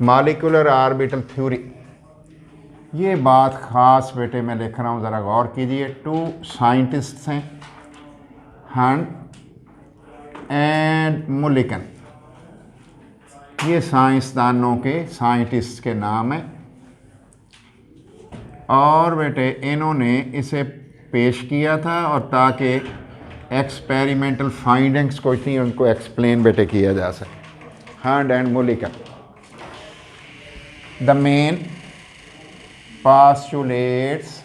Molecular orbital theory, ये बात ख़ास बेटे मैं लिख रहा हूँ, ज़रा गौर कीजिए। 2 साइंटिस्ट हैं, हंट एंड मुलिकन, ये साइंसदानों के, साइंटिस्ट के नाम हैं। और बेटे इन्होंने इसे पेश किया था और ताकि एक्सपेरिमेंटल फाइंडिंग्स कोई थी उनको एक्सप्लेन बेटे किया जा सके। Hund and Mulliken, the main postulates,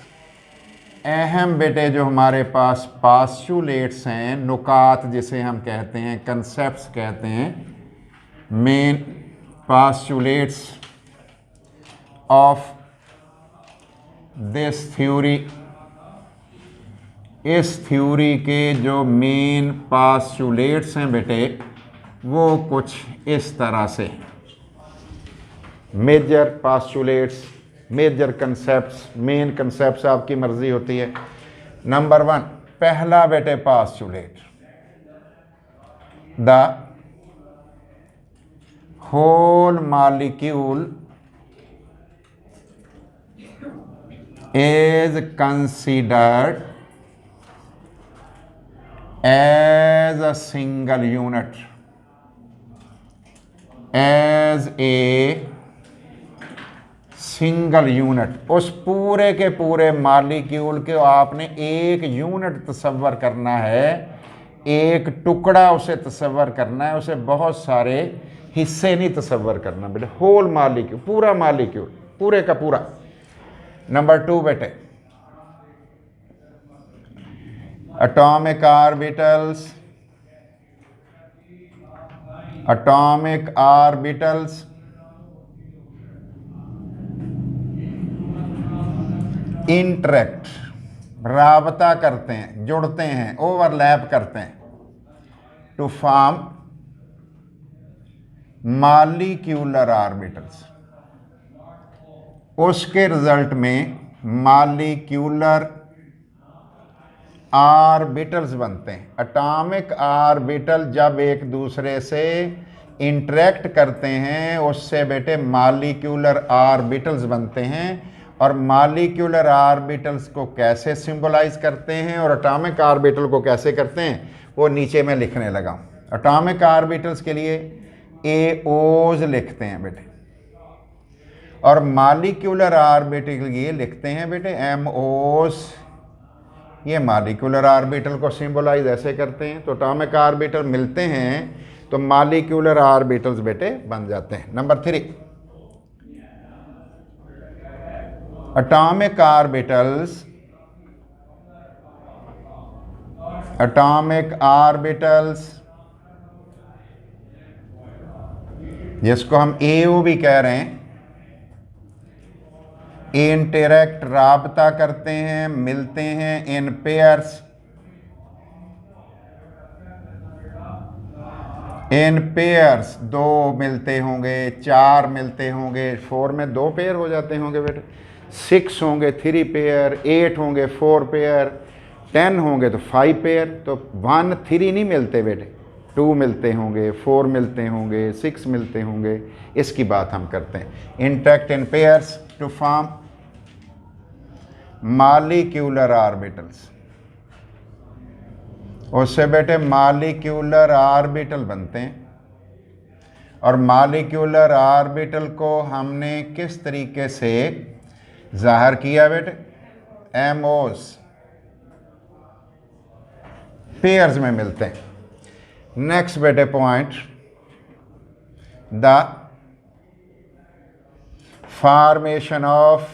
अहम बेटे जो हमारे पास पास्चुलेट्स हैं, नुकात जिसे हम कहते हैं, कंसेप्ट्स कहते हैं, मेन पास्चुलेट्स ऑफ दिस थ्योरी, इस थ्योरी के जो मेन पास्चुलेट्स हैं बेटे वो कुछ इस तरह से, major postulates, major concepts, main concepts आपकी मर्जी होती है। नंबर 1, पहला बेटे postulate, the whole molecule is considered as a single unit, as a single unit. उस पूरे के पूरे मॉलिक्यूल के आपने एक यूनिट तस्वर करना है, एक टुकड़ा उसे तस्वर करना है, उसे बहुत सारे हिस्से नहीं तस्वर करना बेटे। होल मॉलिक्यूल, पूरा मॉलिक्यूल, पूरे का पूरा। नंबर 2 बेटे, atomic orbitals, atomic orbitals interact, राबता करते हैं, जुड़ते हैं, ओवरलैप करते हैं, टू फॉर्म मॉलिक्यूलर ऑर्बिटल्स। उसके रिजल्ट में मॉलिक्यूलर ऑर्बिटल्स बनते हैं। एटॉमिक ऑर्बिटल जब एक दूसरे से इंटरेक्ट करते हैं उससे बेटे मॉलिक्यूलर ऑर्बिटल्स बनते हैं। और मॉलिक्यूलर ऑर्बिटल्स को कैसे सिंबलाइज करते हैं और एटॉमिक ऑर्बिटल को कैसे करते हैं वो नीचे मैं लिखने लगा हूँ। एटॉमिक ऑर्बिटल्स के लिए AOs लिखते हैं बेटे, और मॉलिक्यूलर ऑर्बिटल के लिए लिखते हैं बेटे MOs। ये मॉलिक्यूलर ऑर्बिटल को सिंबलाइज ऐसे करते हैं। तो एटॉमिक ऑर्बिटल मिलते हैं तो मॉलिक्यूलर ऑर्बिटल्स बेटे बन जाते हैं। Number 3, atomic orbitals, atomic orbitals जिसको हम AO भी कह रहे हैं, इंटरेक्ट, राबता करते हैं, मिलते हैं इन पेयर्स, इन पेयर्स। 2 मिलते होंगे, 4 मिलते होंगे, 4 में 2 पेयर हो जाते होंगे बेटे, 6 होंगे 3 पेयर, 8 होंगे 4 पेयर, 10 होंगे तो 5 पेयर। तो 1 3 नहीं मिलते बेटे, 2 मिलते होंगे, 4 मिलते होंगे, 6 मिलते होंगे, इसकी बात हम करते हैं। Interact in pairs to form molecular orbitals, उससे बेटे मॉलिक्यूलर ऑर्बिटल बनते हैं। और मॉलिक्यूलर ऑर्बिटल को हमने किस तरीके से जाहिर किया बेटे? MOs, पेयर्स में मिलते हैं। नेक्स्ट बेटे point, the formation of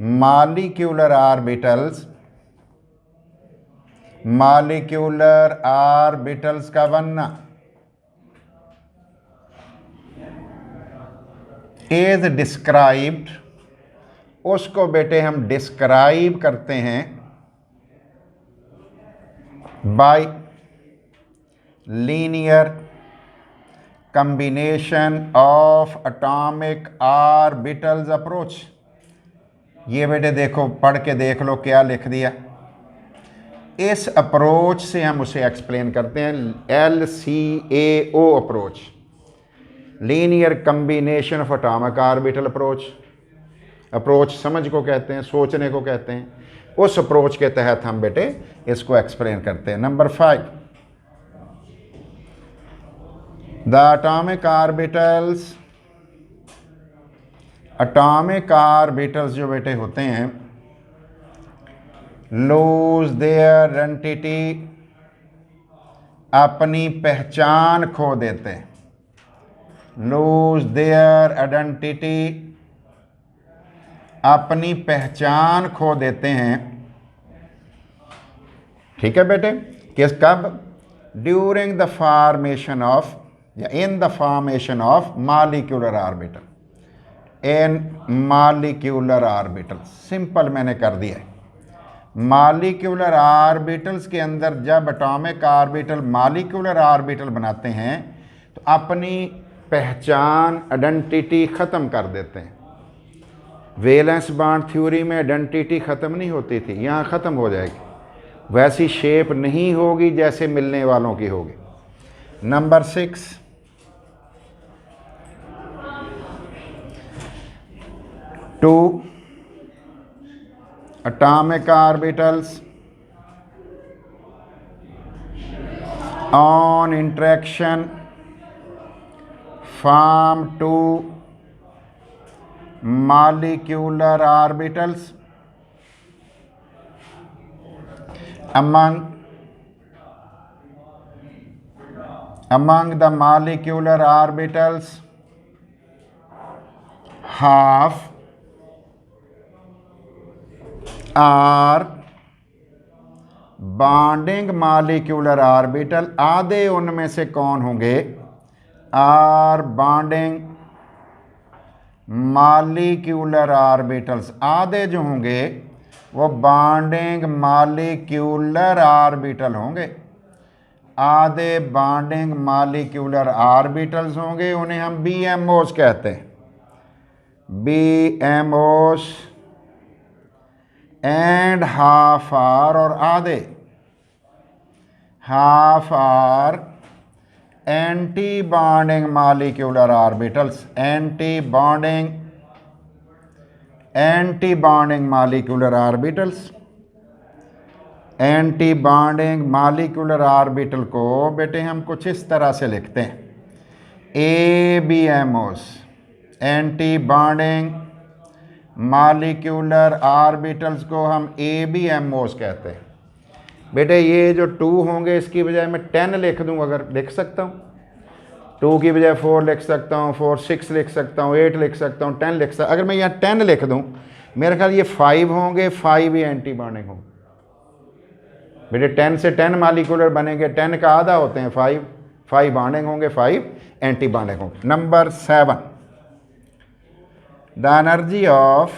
molecular orbitals, molecular orbitals का बनना इज डिस्क्राइब्ड, उसको बेटे हम डिस्क्राइब करते हैं bye linear combination of atomic orbitals approach. ये बेटे देखो, पढ़ के देख लो क्या लिख दिया। इस अप्रोच से हम उसे एक्सप्लेन करते हैं, LCAO approach. Linear combination of atomic orbital approach समझ को कहते हैं, सोचने को कहते हैं। उस अप्रोच के तहत हम बेटे इसको एक्सप्लेन करते हैं। नंबर 5, द एटॉमिक ऑर्बिटल्स जो बेटे होते हैं लूज देयर आइडेंटिटी, अपनी पहचान खो देते हैं। लूज देयर आइडेंटिटी, अपनी पहचान खो देते हैं। ठीक है बेटे, कब? ड्यूरिंग द फॉर्मेशन ऑफ या in the formation of molecular orbital, in molecular orbital. Simple मैंने कर दिया है। मॉलिक्यूलर ऑर्बिटल्स के अंदर जब एटॉमिक ऑर्बिटल मॉलिक्यूलर ऑर्बिटल बनाते हैं तो अपनी पहचान आइडेंटिटी ख़त्म कर देते हैं। वैलेंस बॉन्ड थ्योरी में आइडेंटिटी ख़त्म नहीं होती थी, यहाँ ख़त्म हो जाएगी। वैसी शेप नहीं होगी जैसे मिलने वालों की होगी। Number 6, two atomic orbitals on interaction form two molecular orbitals among the molecular orbitals half are bonding molecular orbital, आधे उनमें से कौन होंगे? आर बॉन्डिंग मॉलिक्यूलर ऑर्बिटल्स, आधे जो होंगे वो बॉन्डिंग मॉलिक्यूलर ऑर्बिटल होंगे। आधे बॉन्डिंग मॉलिक्यूलर ऑर्बिटल्स होंगे, उन्हें हम BMOs कहते हैं। BMOs एंड हाफ आर, और आधे half are anti bonding molecular orbitals. Anti bonding molecular orbitals. Anti bonding molecular orbital को बेटे हम कुछ इस तरह से लिखते हैं, ABMOs, anti bonding molecular orbitals को हम ABMOs कहते हैं। बेटे ये जो 2 होंगे इसकी बजाय मैं 10 लिख दूँ, अगर लिख सकता हूँ। 2 की बजाय 4 लिख सकता हूँ, 4 6 लिख सकता हूँ, 8 लिख सकता हूँ, 10 लिख सकता हूँ। अगर मैं यहाँ 10 लिख दूँ, मेरे ख्याल ये 5 होंगे, 5 ही एंटी बॉन्डिंग होंगे। बेटे 10 से 10 मॉलिक्यूलर बनेंगे, 10 का आधा होते हैं 5 बॉन्डिंग होंगे, 5 एंटी बॉन्डिंग होंगे। नंबर 7, द एनर्जी ऑफ,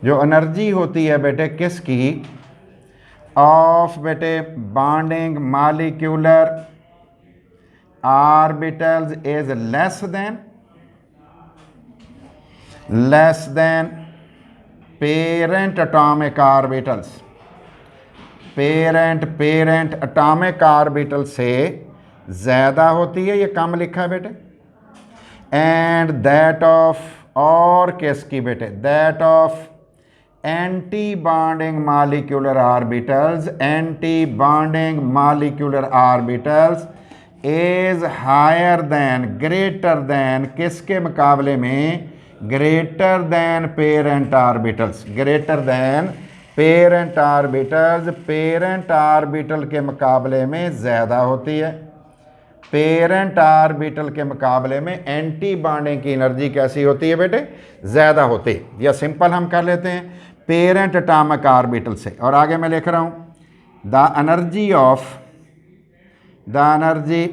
जो एनर्जी होती है बेटे किसकी? ऑफ बेटे bonding molecular orbitals is less than parent atomic orbitals. Parent atomic orbital से ज़्यादा होती है, ये कम लिखा है बेटे। एंड दैट ऑफ, और किसकी बेटे? That of anti bonding molecular orbitals. Anti bonding molecular orbitals is higher than, greater than, किसके मुकाबले में? Greater than parent orbitals. Greater than parent orbitals, parent orbital के मुकाबले में ज़्यादा होती है। पेरेंट ऑर्बिटल के मुकाबले में एंटी बॉन्डिंग की एनर्जी कैसी होती है बेटे? ज़्यादा होती है। या सिंपल हम कर लेते हैं पेरेंट एटॉमिक ऑर्बिटल से, और आगे मैं लिख रहा हूँ the energy of, the energy,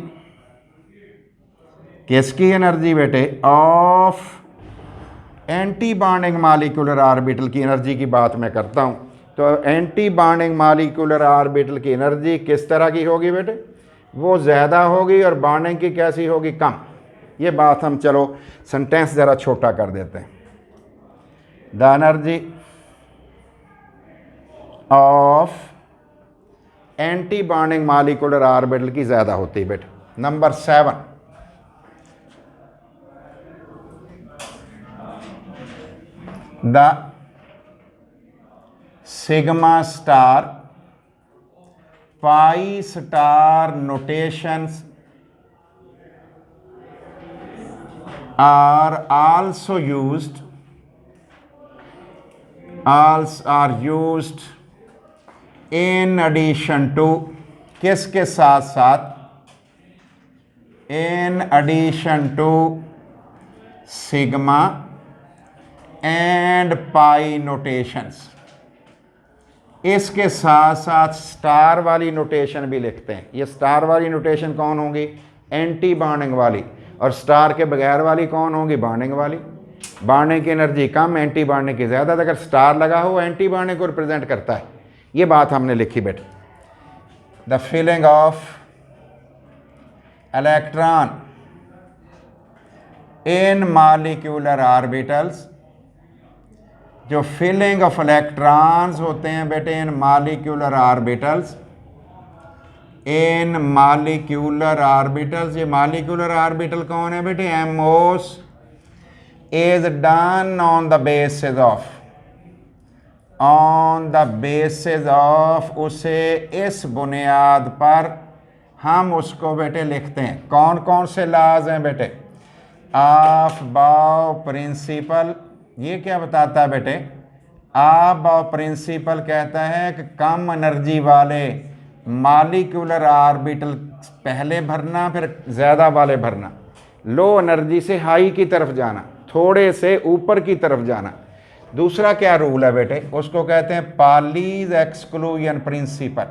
किसकी एनर्जी बेटे? Of anti bonding molecular orbital की एनर्जी की बात मैं करता हूँ। तो एंटी बॉन्डिंग मॉलिक्यूलर ऑर्बिटल की एनर्जी किस तरह की होगी बेटे? वो ज़्यादा होगी, और बॉन्डिंग की कैसी होगी? कम। ये बात हम चलो सेंटेंस ज़रा छोटा कर देते हैं। The energy of anti bonding molecular orbital की ज़्यादा होती है बेटे। Number 7, the sigma star pi star notations are also used in addition to, किसके साथ साथ, in addition to sigma and pi notations, इसके साथ साथ स्टार वाली नोटेशन भी लिखते हैं। ये स्टार वाली नोटेशन कौन होंगी? एंटी बॉन्डिंग वाली। और स्टार के बगैर वाली कौन होंगी? बॉन्डिंग वाली। बॉन्डिंग की एनर्जी कम, एंटी बॉन्डिंग की ज़्यादा। अगर स्टार लगा हो एंटी बॉन्डिंग को रिप्रेजेंट करता है। ये बात हमने लिखी बेटे। The filling of electron in molecular orbitals, जो फिलिंग ऑफ इलेक्ट्रॉन्स होते हैं बेटे in molecular orbitals, in molecular orbitals, ये मॉलिक्यूलर ऑर्बिटल कौन है बेटे? MOs, is done on the basis of, उसे इस बुनियाद पर हम उसको बेटे लिखते हैं। कौन कौन से लाज हैं बेटे? ऑफ बाउ प्रिंसिपल। ये क्या बताता है बेटे? ऑफ बाउ प्रिंसिपल कहता है कि कम एनर्जी वाले मॉलिक्यूलर ऑर्बिटल पहले भरना, फिर ज़्यादा वाले भरना। लो एनर्जी से हाई की तरफ जाना, थोड़े से ऊपर की तरफ जाना। दूसरा क्या रूल है बेटे? उसको कहते हैं पॉलीज एक्सक्लूजन प्रिंसिपल।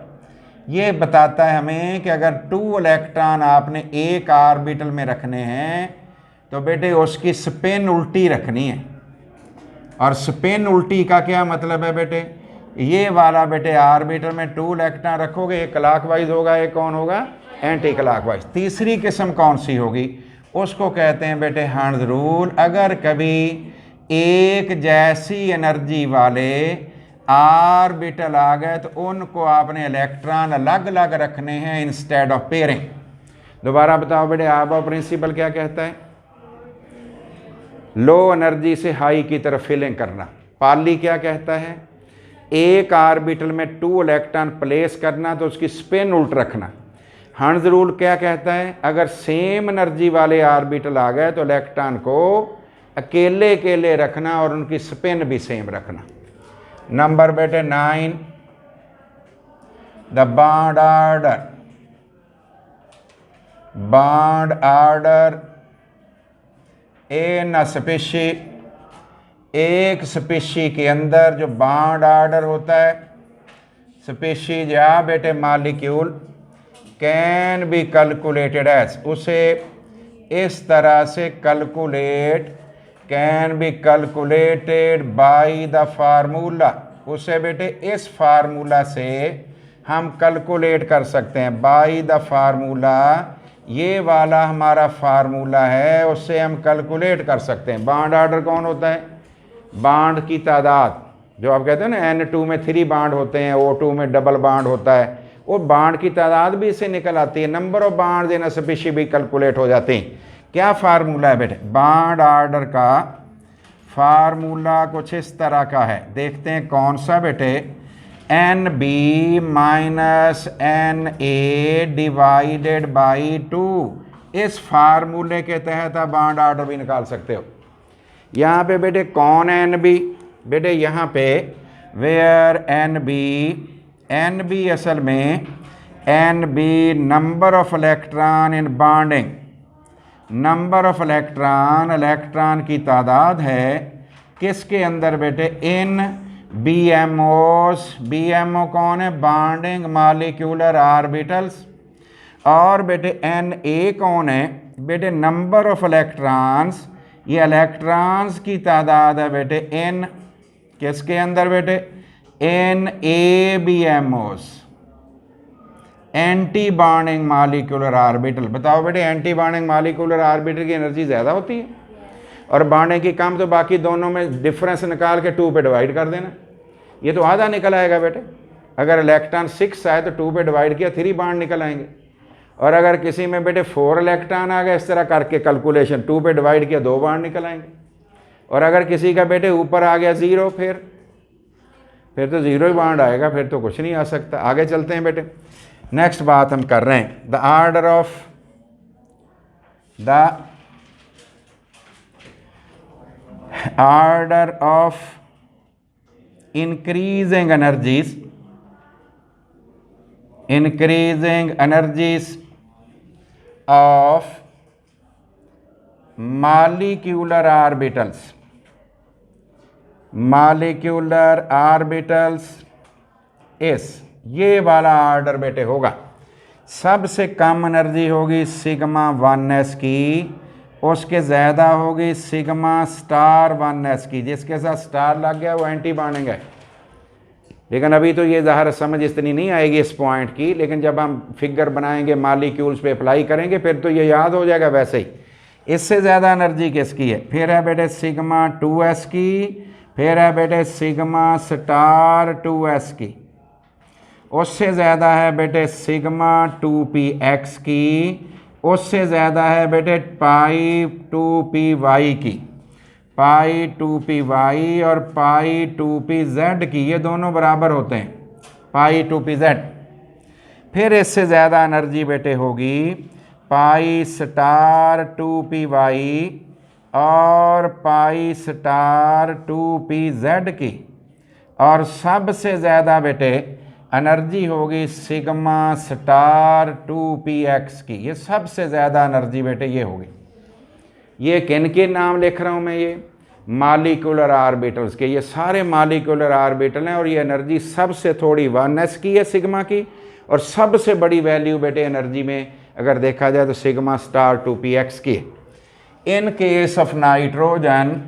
ये बताता है हमें कि अगर 2 इलेक्ट्रॉन आपने एक ऑर्बिटल में रखने हैं तो बेटे उसकी स्पिन उल्टी रखनी है। और स्पिन उल्टी का क्या मतलब है बेटे? ये वाला बेटे ऑर्बिटल में 2 इलेक्ट्रॉन रखोगे, एक क्लॉकवाइज होगा, एक कौन होगा? Anti clockwise. तीसरी किस्म कौन सी होगी? उसको कहते हैं बेटे हर्ट्ज रूल। अगर कभी एक जैसी एनर्जी वाले ऑर्बिटल आ गए तो उनको आपने इलेक्ट्रॉन अलग अलग रखने हैं इंस्टेड ऑफ पेयरिंग। दोबारा बताओ बेटे, आबा प्रिंसिपल क्या कहता है? लो एनर्जी से हाई की तरफ फिलिंग करना। पाली क्या कहता है? एक ऑर्बिटल में 2 इलेक्ट्रॉन प्लेस करना तो उसकी स्पिन उल्ट रखना। हर्ट्ज रूल क्या कहता है? अगर सेम एनर्जी वाले ऑर्बिटल आ गए तो इलेक्ट्रॉन को अकेले अकेले रखना और उनकी स्पिन भी सेम रखना। नंबर बेटे 9, the bond order in species, एक स्पीशी के अंदर जो बॉन्ड ऑर्डर होता है, स्पीशीज या बेटे molecule, can be calculated as, उसे इस तरह से can be calculated by the formula, उसे बेटे इस फार्मूला से हम कैलकुलेट कर सकते हैं। बाय द फार्मूला, ये वाला हमारा फार्मूला है, उससे हम कैलकुलेट कर सकते हैं। बॉन्ड ऑर्डर कौन होता है? बॉन्ड की तादाद, जो आप कहते हैं ना N2 में 3 बॉन्ड होते हैं, O2 में डबल बॉन्ड होता है, वो बॉन्ड की तादाद भी इससे निकल आती है। Number of bond in species भी कैलकुलेट हो जाते हैं। क्या फार्मूला है बेटे? बॉन्ड ऑर्डर का फार्मूला कुछ इस तरह का है, देखते हैं कौन सा बेटे? NB minus NA divided by 2। इस फार्मूले के तहत आप बॉन्ड ऑर्डर भी निकाल सकते हो। यहाँ पे बेटे कौन है NB? बेटे यहाँ पे वेयर NB असल में NB number of electron in bonding, number of electron की तादाद है किसके अंदर बेटे? इन BMO कौन है? Bonding molecular orbitals. और बेटे NA कौन है? बेटे नंबर ऑफ इलेक्ट्रॉन्स, ये इलेक्ट्रॉन्स की तादाद है बेटे इन किसके अंदर बेटे? NABMOs, anti bonding molecular orbital. बताओ बेटे, एंटी बॉन्डिंग मॉलिक्यूलर ऑर्बिटल की एनर्जी ज़्यादा होती है और बॉन्डिंग की कम, तो बाकी दोनों में डिफरेंस निकाल के 2 पे डिवाइड कर देना। ये तो आधा निकल आएगा बेटे। अगर इलेक्ट्रॉन 6 आए तो 2 पे डिवाइड किया 3 बॉन्ड निकल आएंगे। और अगर किसी में बेटे 4 इलेक्ट्रॉन आ गए, इस तरह करके कैलकुलेशन 2 पे डिवाइड किया 2 बॉन्ड निकल आएंगे। और अगर किसी का बेटे ऊपर आ गया 0 फिर तो 0 ही बॉन्ड आएगा, फिर तो कुछ नहीं आ सकता। आगे चलते हैं बेटे, नेक्स्ट बात हम कर रहे हैं। The order of increasing energies of molecular orbitals इस, ये वाला ऑर्डर बेटे होगा। सबसे कम एनर्जी होगी सिग्मा 1s की, उसके ज़्यादा होगी सिग्मा स्टार 1s की। जिसके साथ स्टार लग गया वो एंटी बॉन्डिंग है। लेकिन अभी तो ये ज़ाहिर समझ इतनी नहीं आएगी इस पॉइंट की, लेकिन जब हम फिगर बनाएंगे मॉलिक्यूल्स पे अप्लाई करेंगे फिर तो ये याद हो जाएगा वैसे ही। इससे ज़्यादा एनर्जी किसकी है? फिर है बेटे सिग्मा 2s की, फिर है बेटे सिग्मा स्टार 2s की, उससे ज़्यादा है बेटे सिग्मा 2px की, उससे ज़्यादा है बेटे पाई 2py की, पाई 2py और पाई 2pz की, ये दोनों बराबर होते हैं, पाई 2pz। फिर इससे ज़्यादा एनर्जी बेटे होगी पाई स्टार 2py और पाई स्टार 2pz की, और सबसे ज़्यादा बेटे एनर्जी होगी सिग्मा स्टार 2px की। ये सबसे ज़्यादा एनर्जी बेटे ये होगी। ये किन के नाम लिख रहा हूँ मैं? ये मॉलिक्यूलर ऑर्बिटल्स के, ये सारे मॉलिक्यूलर ऑर्बिटल हैं, और ये एनर्जी सबसे थोड़ी 1s की है सिग्मा की, और सबसे बड़ी वैल्यू बेटे एनर्जी में अगर देखा जाए तो सिग्मा स्टार 2px की। इन केस ऑफ नाइट्रोजन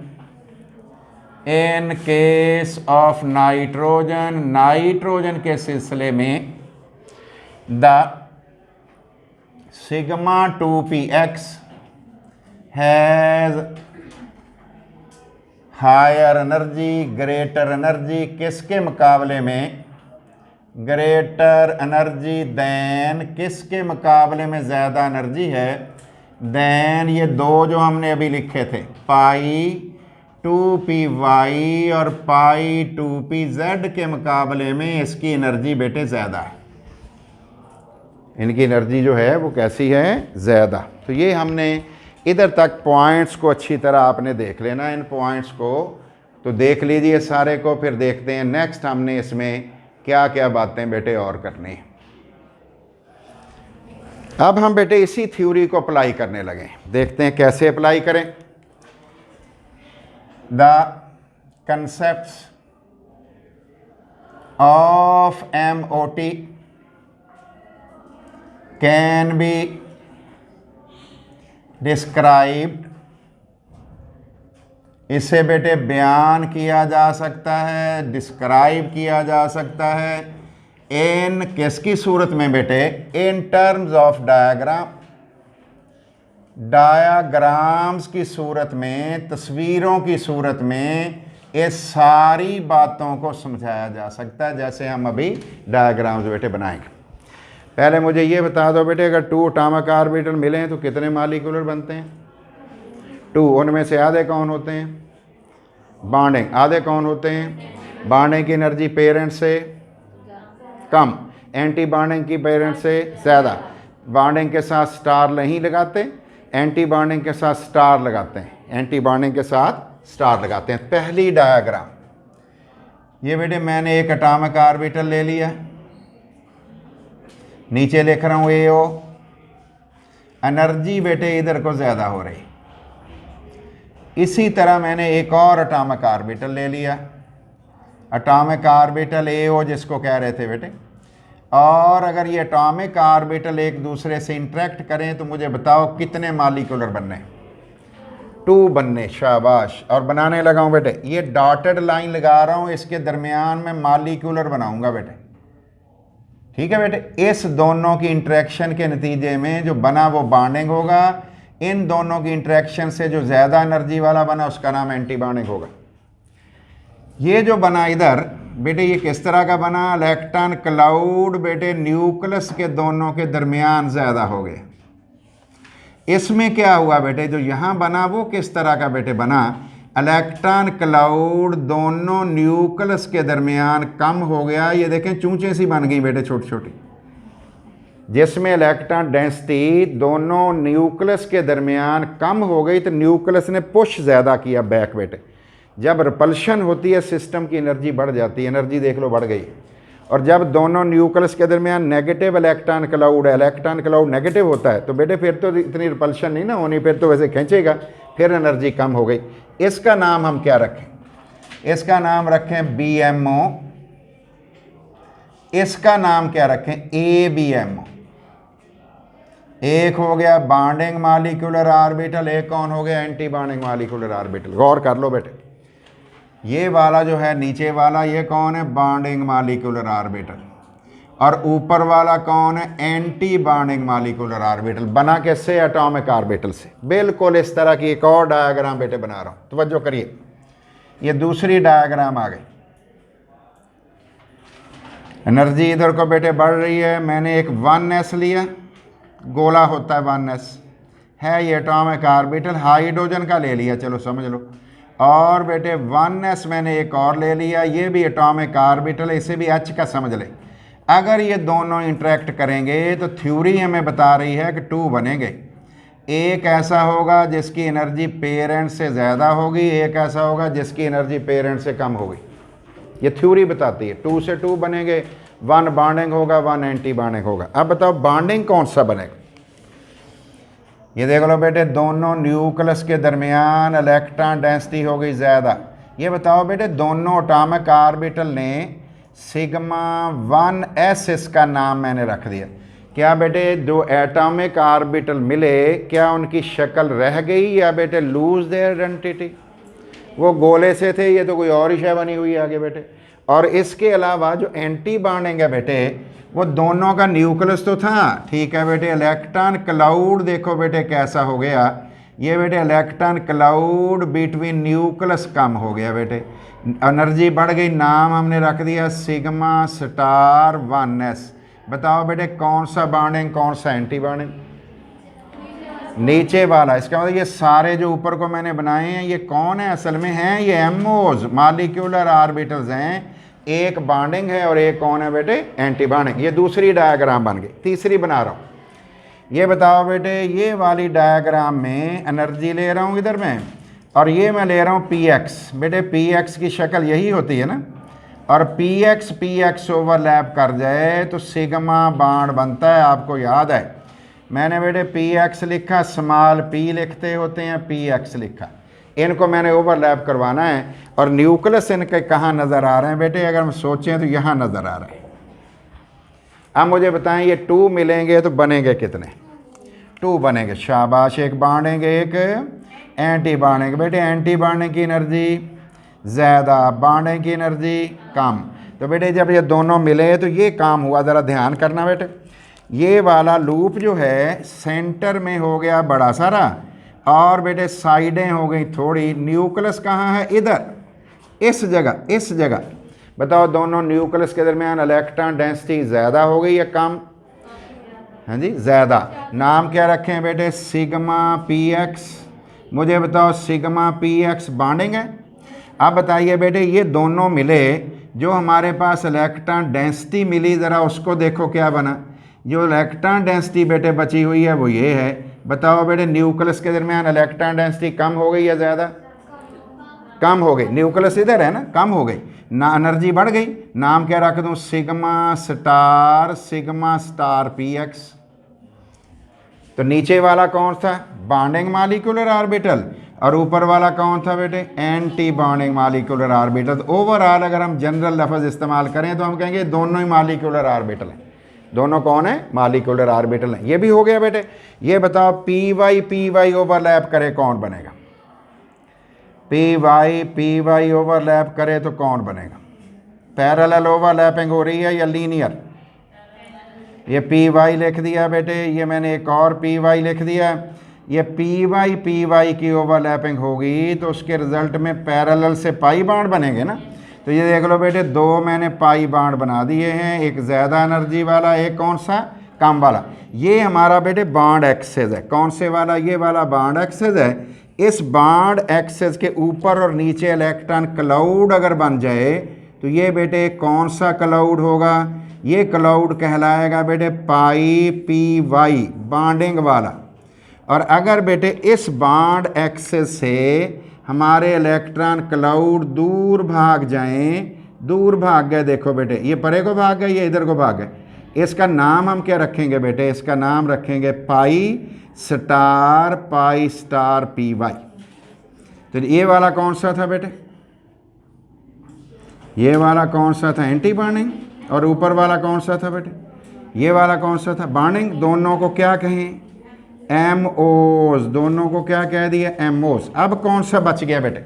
के सिलसिले में the sigma 2px has higher energy, greater energy, किसके मुकाबले में? ग्रेटर एनर्जी देन, किसके मुकाबले में ज़्यादा एनर्जी है? देन ये दो जो हमने अभी लिखे थे, पाई 2py और पाई 2pz के मुकाबले में इसकी एनर्जी बेटे ज़्यादा है। इनकी एनर्जी जो है वो कैसी है? ज़्यादा। तो ये हमने इधर तक पॉइंट्स को अच्छी तरह आपने देख लेना। इन पॉइंट्स को तो देख लीजिए सारे को, फिर देखते हैं नेक्स्ट हमने इसमें क्या क्या बातें बेटे और करनी है। अब हम बेटे इसी थ्योरी को अप्लाई करने लगे, देखते हैं कैसे अप्लाई करें। The concepts of MOT can be described, इसे बेटे बयान किया जा सकता है, डिस्क्राइब किया जा सकता है इन किसकी सूरत में बेटे? इन टर्म्स ऑफ डायाग्राम्स की सूरत में, तस्वीरों की सूरत में ये सारी बातों को समझाया जा सकता है, जैसे हम अभी डायाग्राम्स बेटे बनाएंगे। पहले मुझे ये बता दो बेटे, अगर 2 एटॉमिक ऑर्बिटल मिले हैं तो कितने मॉलिक्यूलर बनते हैं? 2। उनमें से आधे कौन होते हैं? बॉन्डिंग। आधे कौन होते हैं? बॉन्डिंग की एनर्जी पेरेंट से कम, एंटी बॉन्डिंग की पेरेंट से ज़्यादा। बॉन्डिंग के साथ स्टार नहीं लगाते, एंटी बॉन्डिंग के साथ स्टार लगाते हैं, एंटी बॉन्डिंग के साथ स्टार लगाते हैं। पहली डायग्राम ये बेटे, मैंने एक एटॉमिक ऑर्बिटल ले लिया, नीचे लिख रहा हूँ AO, एनर्जी बेटे इधर को ज़्यादा हो रही। इसी तरह मैंने एक और एटॉमिक ऑर्बिटल ले लिया, एटॉमिक ऑर्बिटल AO जिसको कह रहे थे बेटे, और अगर ये एटॉमिक ऑर्बिटल एक दूसरे से इंटरेक्ट करें तो मुझे बताओ कितने मॉलिक्यूलर बनने? 2 बनने। शाबाश। और बनाने लगा हूँ बेटे, ये डॉटेड लाइन लगा रहा हूँ, इसके दरमियान में मॉलिक्यूलर बनाऊंगा बेटे, ठीक है बेटे। इस दोनों की इंटरेक्शन के नतीजे में जो बना वो बॉन्डिंग होगा। इन दोनों की इंटरेक्शन से जो ज़्यादा एनर्जी वाला बना उसका नाम एंटी बॉन्डिंग होगा। ये जो बना इधर बेटे, ये किस तरह का बना? इलेक्ट्रॉन क्लाउड बेटे, न्यूक्लियस के दोनों के दरमियान ज़्यादा हो गए। इसमें क्या हुआ बेटे, जो यहाँ बना वो किस तरह का बेटे बना? इलेक्ट्रॉन क्लाउड दोनों न्यूक्लियस के दरमियान कम हो गया। ये देखें चूंचे सी बन गई बेटे छोटी छोटी, जिसमें इलेक्ट्रॉन डेंसिटी दोनों न्यूक्लियस के दरमियान कम हो गई तो न्यूक्लियस ने पुश ज़्यादा किया बैक बेटे। जब रिपल्शन होती है सिस्टम की एनर्जी बढ़ जाती है, एनर्जी देख लो बढ़ गई। और जब दोनों न्यूक्लियस के दरमियान नेगेटिव इलेक्ट्रॉन क्लाउड है, इलेक्ट्रॉन क्लाउड नेगेटिव होता है, तो बेटे फिर तो इतनी रिपल्शन नहीं ना होनी, फिर तो वैसे खींचेगा, फिर एनर्जी कम हो गई। इसका नाम हम क्या रखें? इसका नाम रखें BMO। इसका नाम क्या रखें? ABMO। एक हो गया बॉन्डिंग मॉलिक्यूलर ऑर्बिटल, एक कौन हो गया? Anti bonding molecular orbital. गौर कर लो बेटे, ये वाला जो है नीचे वाला ये कौन है? Bonding molecular orbital. और ऊपर वाला कौन है? Anti bonding molecular orbital. बना कैसे? एटॉमिक ऑर्बिटल से। बिल्कुल इस तरह की एक और डायग्राम बेटे बना रहा हूं, तवज्जो करिए। ये दूसरी डायग्राम आ गई। एनर्जी इधर को बेटे बढ़ रही है। मैंने एक 1s लिया, गोला होता है 1s है, ये एटॉमिक ऑर्बिटल हाइड्रोजन का ले लिया, चलो समझ लो। और बेटे 1s मैंने एक और ले लिया, ये भी एटॉमिक ऑर्बिटल है, इसे भी H का समझ ले। अगर ये दोनों इंटरेक्ट करेंगे तो थ्योरी हमें बता रही है कि 2 बनेंगे। एक ऐसा होगा जिसकी एनर्जी पेरेंट से ज़्यादा होगी, एक ऐसा होगा जिसकी एनर्जी पेरेंट से कम होगी। ये थ्योरी बताती है 2 से 2 बनेंगे, 1 बॉन्डिंग होगा, 1 एंटी बॉन्डिंग होगा। अब बताओ बॉन्डिंग कौन सा बनेगा? ये देख लो बेटे, दोनों न्यूक्लियस के दरमियान इलेक्ट्रॉन डेंसिटी हो गई ज़्यादा। ये बताओ बेटे, दोनों एटॉमिक ऑर्बिटल ने सिग्मा 1s इसका नाम मैंने रख दिया। क्या बेटे जो एटॉमिक ऑर्बिटल मिले, क्या उनकी शक्ल रह गई या बेटे लूज देयर आइडेंटिटी? वो गोले से थे, ये तो कोई और ही शय बनी हुई है आगे बेटे। और इसके अलावा जो एंटी बॉन्डिंग है बेटे, वो दोनों का न्यूक्लियस तो था, ठीक है बेटे। इलेक्ट्रॉन क्लाउड देखो बेटे कैसा हो गया, ये बेटे इलेक्ट्रॉन क्लाउड बिटवीन न्यूक्लियस कम हो गया बेटे, एनर्जी बढ़ गई। नाम हमने रख दिया सिग्मा स्टार 1s। बताओ बेटे कौन सा बॉन्डिंग, कौन सा एंटी बॉन्डिंग? नीचे वाला। इसका मतलब ये सारे जो ऊपर को मैंने बनाए हैं ये कौन है? असल में हैं ये एमओज, मॉलिक्यूलर ऑर्बिटल्स हैं। एक बॉन्डिंग है और एक कौन है बेटे? Anti bonding. ये दूसरी डायग्राम बन गई, तीसरी बना रहा हूँ। ये बताओ बेटे, ये वाली डायग्राम में एनर्जी ले रहा हूँ इधर में, और ये मैं ले रहा हूँ px। बेटे px की शक्ल यही होती है ना, और px ओवरलैप कर जाए तो सिग्मा बॉन्ड बनता है। आपको याद है मैंने बेटे px लिखा, स्मॉल p लिखते होते हैं, px लिखा। इनको मैंने ओवरलैप करवाना है। और न्यूक्लियस इनके कहाँ नज़र आ रहे हैं बेटे? अगर हम सोचें तो यहाँ नज़र आ रहे हैं। अब मुझे बताएं ये 2 मिलेंगे तो बनेंगे कितने? 2 बनेंगे, शाबाश। एक बॉन्डिंग, एक एंटी बॉन्डिंग। बेटे एंटी बॉन्डिंग की एनर्जी ज़्यादा, बॉन्डिंग की एनर्जी कम। तो बेटे जब ये दोनों मिले तो ये काम हुआ। ज़रा ध्यान करना बेटे, ये वाला लूप जो है सेंटर में हो गया बड़ा सारा, और बेटे साइडें हो गई थोड़ी। न्यूक्लियस कहाँ है? इधर, इस जगह, इस जगह। बताओ दोनों न्यूक्लियस के दरमियान इलेक्ट्रॉन डेंसिटी ज़्यादा हो गई या कम? हाँ जी, ज़्यादा। नाम क्या रखें बेटे? Sigma px। मुझे बताओ सिग्मा px बॉन्डिंग है। अब बताइए बेटे, ये दोनों मिले, जो हमारे पास इलेक्ट्रॉन डेंसिटी मिली, ज़रा उसको देखो क्या बना। जो इलेक्ट्रॉन डेंसिटी बेटे बची हुई है वो ये है। बताओ बेटे न्यूक्लियस के दरमियान इलेक्ट्रॉन डेंसिटी कम हो गई या ज़्यादा? कम हो गई। न्यूक्लियस इधर है ना, कम हो गई ना, एनर्जी बढ़ गई। नाम क्या रख दूँ? Sigma star px। तो नीचे वाला कौन था? Bonding molecular orbital. और ऊपर वाला कौन था बेटे? Anti bonding molecular orbital. तो ओवरऑल अगर हम जनरल लफ्ज़ इस्तेमाल करें तो हम कहेंगे दोनों ही मॉलिक्यूलर ऑर्बिटल हैं। दोनों कौन है? मॉलिक्यूलर ऑर्बिटल हैं। ये भी हो गया बेटे। ये बताओ py ओवरलैप करे कौन बनेगा? py ओवरलैप करे तो कौन बनेगा? पैरेलल ओवरलैपिंग हो रही है या लीनियर? ये py लिख दिया बेटे, ये मैंने एक और py लिख दिया। ये py की ओवरलैपिंग होगी तो उसके रिजल्ट में पैरेलल से पाई बॉन्ड बनेंगे ना। तो ये देख लो बेटे, 2 मैंने पाई बॉन्ड बना दिए हैं, एक ज़्यादा एनर्जी वाला, एक कौन सा? कम वाला। ये हमारा बेटे बॉन्ड एक्सेस है। कौन से वाला? ये वाला बॉन्ड एक्सेस है। इस बॉन्ड एक्सेस के ऊपर और नीचे इलेक्ट्रॉन क्लाउड अगर बन जाए तो ये बेटे कौन सा क्लाउड होगा? ये क्लाउड कहलाएगा बेटे पाई पी वाई, बॉन्डिंग वाला। और अगर बेटे इस बॉन्ड एक्सेस से हमारे इलेक्ट्रॉन क्लाउड दूर भाग जाएं, दूर भाग गए, देखो बेटे ये परे को भाग गए, ये इधर को भाग गए, इसका नाम हम क्या रखेंगे बेटे? इसका नाम रखेंगे पाई स्टार पी वाई। तो ये वाला कौन सा था बेटे? ये वाला कौन सा था? Anti bonding. और ऊपर वाला कौन सा था बेटे? ये वाला कौन सा था? बॉन्डिंग। दोनों को क्या कहें? एमओस। दोनों को क्या कह दिया? एमओस। अब कौन सा बच गया बेटे?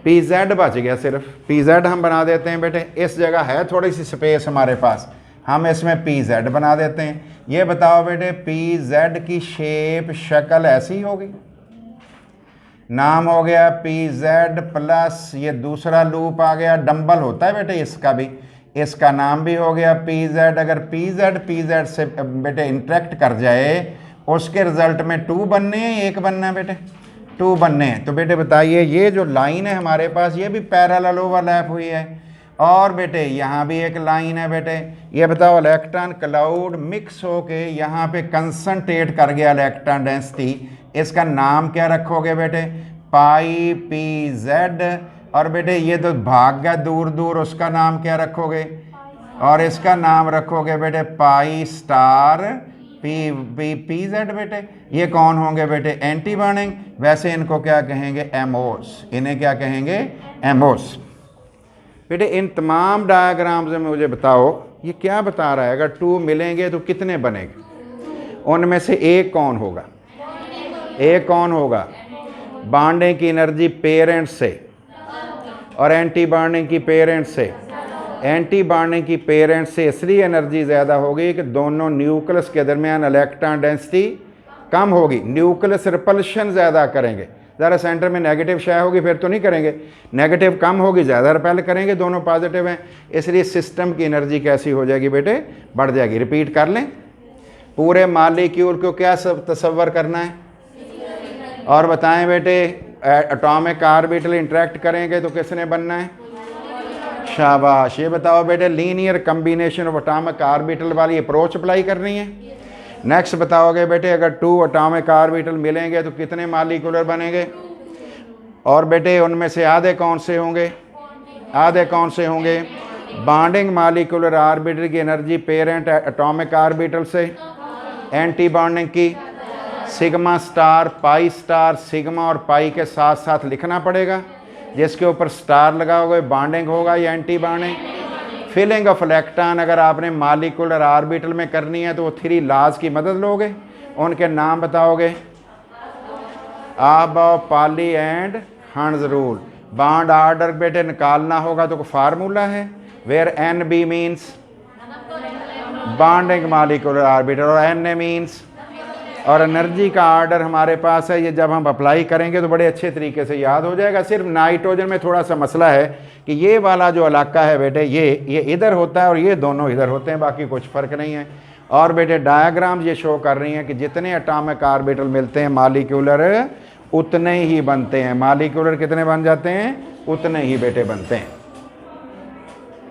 पीजेड बच गया। सिर्फ पीजेड हम बना देते हैं बेटे। इस जगह है थोड़ी सी स्पेस हमारे पास, हम इसमें पीजेड बना देते हैं। ये बताओ बेटे पीजेड की शेप शक्ल ऐसी होगी, नाम हो गया पीजेड प्लस, ये दूसरा लूप आ गया, डंबल होता है बेटे इसका भी, इसका नाम भी हो गया पीजेड। अगर पीजेड से बेटे इंटरेक्ट कर जाए, उसके रिजल्ट में 2 बनने हैं, 1 बनना है बेटे? 2 बनने हैं। तो बेटे बताइए ये जो लाइन है हमारे पास, ये भी पैरेलल ओवरलैप हुई है। और बेटे यहाँ भी एक लाइन है बेटे। ये बताओ इलेक्ट्रॉन क्लाउड मिक्स होके यहाँ पे कंसंट्रेट कर गया इलेक्ट्रॉन डेंसिटी, इसका नाम क्या रखोगे बेटे? पाई पी जेड। और बेटे ये तो भाग गया दूर दूर, उसका नाम क्या रखोगे? और इसका नाम रखोगे बेटे पाई स्टार पी जेड बेटे। ये कौन होंगे बेटे? Anti bonding. वैसे इनको क्या कहेंगे? एमओस। इन्हें क्या कहेंगे? एमओस। बेटे इन तमाम डायग्राम्स में मुझे बताओ ये क्या बता रहा है? अगर 2 मिलेंगे तो कितने बनेंगे? उनमें से एक कौन होगा? एक कौन होगा? बॉन्डिंग की एनर्जी पेरेंट से और एंटी बॉन्डिंग की पेरेंट से। एंटी बॉन्डिंग की पेरेंट से इसलिए एनर्जी ज़्यादा होगी कि दोनों न्यूक्लियस के दरमियान इलेक्ट्रॉन डेंसिटी कम होगी, न्यूक्लियस रिपल्शन ज़्यादा करेंगे। ज़रा सेंटर में नेगेटिव शाय होगी फिर तो नहीं करेंगे, नेगेटिव कम होगी, ज़्यादा रिपेल करेंगे, दोनों पॉजिटिव हैं, इसलिए सिस्टम की एनर्जी कैसी हो जाएगी बेटे? बढ़ जाएगी। रिपीट कर लें, पूरे मालिक्यूल को क्या तस्वर करना है? और बताएं बेटे एटॉमिक ऑर्बिटल इंटरेक्ट करेंगे तो किसने बनना है? शाबाश। ये बताओ बेटे linear combination of atomic orbital वाली अप्रोच अप्लाई करनी है। नेक्स्ट बताओगे बेटे अगर 2 एटॉमिक ऑर्बिटल मिलेंगे तो कितने मॉलिक्यूलर बनेंगे? और बेटे उनमें से आधे कौन से होंगे? आधे कौन से होंगे? बॉन्डिंग मॉलिक्यूलर ऑर्बिटल की एनर्जी पेरेंट एटॉमिक ऑर्बिटल से, एंटी बॉन्डिंग की सिग्मा स्टार सिग्मा और पाई के साथ साथ लिखना पड़ेगा, जिसके ऊपर स्टार लगाओगे बॉन्डिंग होगा या anti bonding. Filling of electron अगर आपने मॉलिक्यूलर ऑर्बिटल में करनी है तो वो 3 लॉज की मदद लोगे, उनके नाम बताओगे? Aufbau Pauli and Hund's rule. Bond order बेटे निकालना होगा तो फार्मूला है, where N B means bonding molecular orbital और एन ए मीन्स, और एनर्जी का ऑर्डर हमारे पास है। ये जब हम अप्लाई करेंगे तो बड़े अच्छे तरीके से याद हो जाएगा। सिर्फ नाइट्रोजन में थोड़ा सा मसला है कि ये वाला जो इलाका है बेटे ये इधर होता है और ये दोनों इधर होते हैं, बाकी कुछ फ़र्क नहीं है। और बेटे डायग्राम ये शो कर रही हैं कि जितने एटॉमिक ऑर्बिटल मिलते हैं मॉलिक्यूलर उतने ही बनते हैं। मॉलिक्यूलर कितने बन जाते हैं? उतने ही बेटे बनते हैं।